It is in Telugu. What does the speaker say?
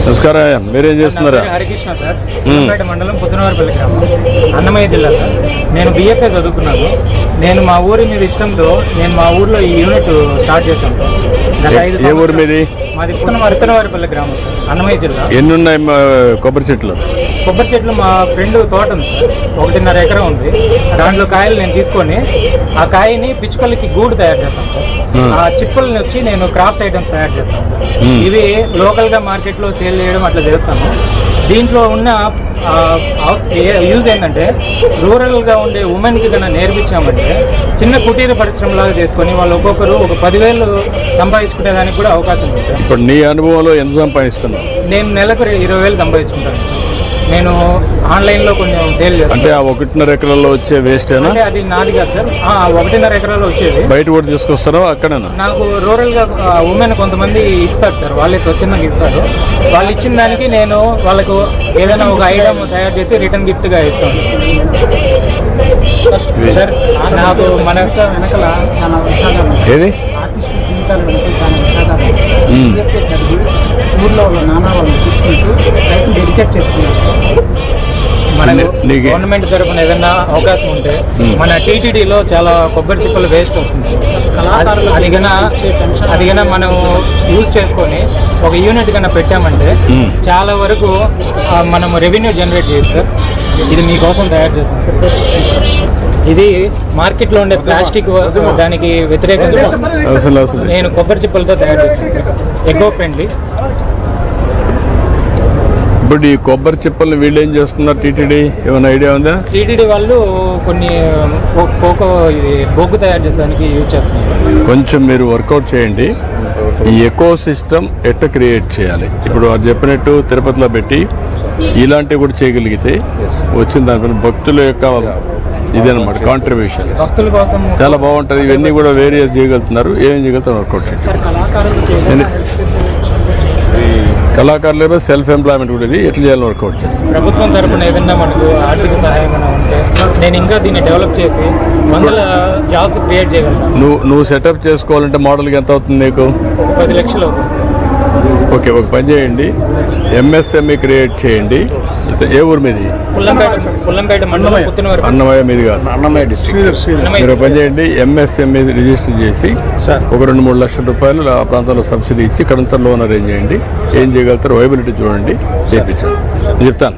నమస్కారం, మీరేం చేస్తున్నారా? హరికృష్ణ సార్, పుల్లంపేట మండలం పుత్తనవారిపల్లి గ్రామం, అన్నమయ్య జిల్లా సార్. నేను BFA చదువుకున్నాను. నేను మా ఊరి మీద ఇష్టంతో నేను మా ఊర్లో ఈ యూనిట్ స్టార్ట్ చేశాను సార్. గత 5 ఏ ఊరు మీది? మాది పుత్తనవారిపల్లి గ్రామం, అన్నమయ్య జిల్లా. ఎన్ని ఉన్నాయి కొబ్బరి చెట్లు? కొబ్బరి చెట్లు మా ఫ్రెండ్ తోట ఉంది సార్, 1.5 ఎకరం ఉంది. దాంట్లో కాయలు నేను తీసుకొని ఆ కాయని పిచ్చుకలకి గూడు తయారు చేస్తాను సార్. ఆ చిప్పల్ని వచ్చి నేను క్రాఫ్ట్ ఐటమ్స్ తయారు చేస్తాను సార్. ఇవి లోకల్ గా మార్కెట్ లో సేల్ చేయడం అట్లా చేస్తాను. దీంట్లో ఉన్న యూజ్ ఏంటంటే రూరల్ గా ఉండే ఉమెన్ కి కన్నా నేర్పించామంటే చిన్న కుటీర పరిశ్రమలాగా చేసుకొని వాళ్ళు ఒక్కొక్కరు ఒక 10,000 సంపాదించుకునేదానికి కూడా అవకాశం ఉంది సార్. ఇప్పుడు నీ అనుభవంలో ఎంత సంపాదిస్తున్నావు? నేను నెలకు 20,000 సంపాదించుకుంటాను. నేను ఆన్లైన్ లో కొంచెం సేల్ చేస్తాను. అంటే ఆ 1.5 ఎకరాల్లో వచ్చే వేస్ట్ అంటే అది నాది కాదు సార్, 1.5 ఎకరాల్లో వచ్చేది. బయట కూడా తీసుకొస్తారో అక్కడేనా? నాకు రూరల్ గా ఉమెన్ కొంతమంది ఇస్తారు సార్, వాళ్ళే స్వచ్ఛందంగా ఇస్తారు. వాళ్ళు ఇచ్చిన దానికి నేను వాళ్ళకు ఏదైనా ఒక ఐటమ్ తయారు చేసి రిటర్న్ గిఫ్ట్ గా ఇస్తాను సార్. నాకు మన వెనకల చాలా విషాదాలు, ఏది ఆర్టిస్టు జీవితాలు వెనక చాలా విషాదాలు. చదివి ఊర్లో వాళ్ళ నాన్న వాళ్ళని చూసుకుంటూ లైఫ్ డెడికేట్ చేస్తున్నారు సార్. మన గవర్నమెంట్ తరఫున ఏదైనా అవకాశం ఉంటే మన TTDలో చాలా కొబ్బరి చిప్పలు వేస్ట్ అవుతుంది. అదిగన మనం యూజ్ చేసుకొని ఒక యూనిట్ కన్నా పెట్టామంటే చాలా వరకు మనం రెవెన్యూ జనరేట్ చేయొచ్చు సార్. ఇది మీకోసం తయారు చేస్తాం సార్. ఇది మార్కెట్లో ఉండే ప్లాస్టిక్ దానికి వ్యతిరేకంగా నేను కొబ్బరి చిప్పలతో తయారు చేస్తాను సార్. Eco friendly. ఇప్పుడు ఈ కొబ్బరి చిప్పలు వీళ్ళు ఏం చేస్తున్నారు? TTD ఏమైనా ఐడియా ఉందా? TTD వాళ్ళు కొన్ని ఇది బొగ్గు తయారు చేసేదానికి యూజ్ చేస్తున్నారు. కొంచెం మీరు వర్కౌట్ చేయండి. ఈ ఎకో సిస్టమ్ ఎట్లా క్రియేట్ చేయాలి? ఇప్పుడు అది చెప్పినట్టు తిరుపతిలో పెట్టి ఇలాంటివి కూడా చేయగలిగితే వచ్చిన దానిపైన భక్తుల యొక్క ఇదేనమాట కాంట్రిబ్యూషన్ భక్తుల కోసం చాలా బాగుంటుంది. ఇవన్నీ కూడా వేరియస్ చేయగలుగుతున్నారు. ఏం చేయగలుగుతారు వర్కౌట్ చేయండి. కళాకారులు సెల్ఫ్ ఎంప్లాయ్మెంట్ కూడా ఇది ఎట్లా చేయాలని వర్కౌట్ చేస్తాం. ప్రభుత్వం తరఫున ఏదన్నా మనకు ఆర్థిక సహాయం ఉంటే నేను ఇంకా దీన్ని డెవలప్ చేసి 100 జాబ్స్ క్రియేట్ చేయగలుగుతాను. నువ్వు సెటప్ చేసుకోవాలంటే మోడల్కి ఎంత అవుతుంది నీకు? 10 లక్షలు అవుతుంది. ఓకే, ఒక పని చేయండి, MSME క్రియేట్ చేయండి. ఏ ఊరు మీది? పుల్లంపేట మండలం పుత్తనవారి. అన్నమయ్య మీది కాదు, అన్నమయ్య డిస్ట్రిక్ట్. మీరు పని చేయండి, MSME రిజిస్టర్ చేసి ఒక 2-3 లక్షల రూపాయలు ఆ ప్రాంతంలో సబ్సిడీ ఇచ్చి ఇక్కడంతా లోన్ అరేంజ్ చేయండి. ఏం చేయగలుగుతారు వైబిలిటీ చూడండి, చేయించండి. చెప్తాను.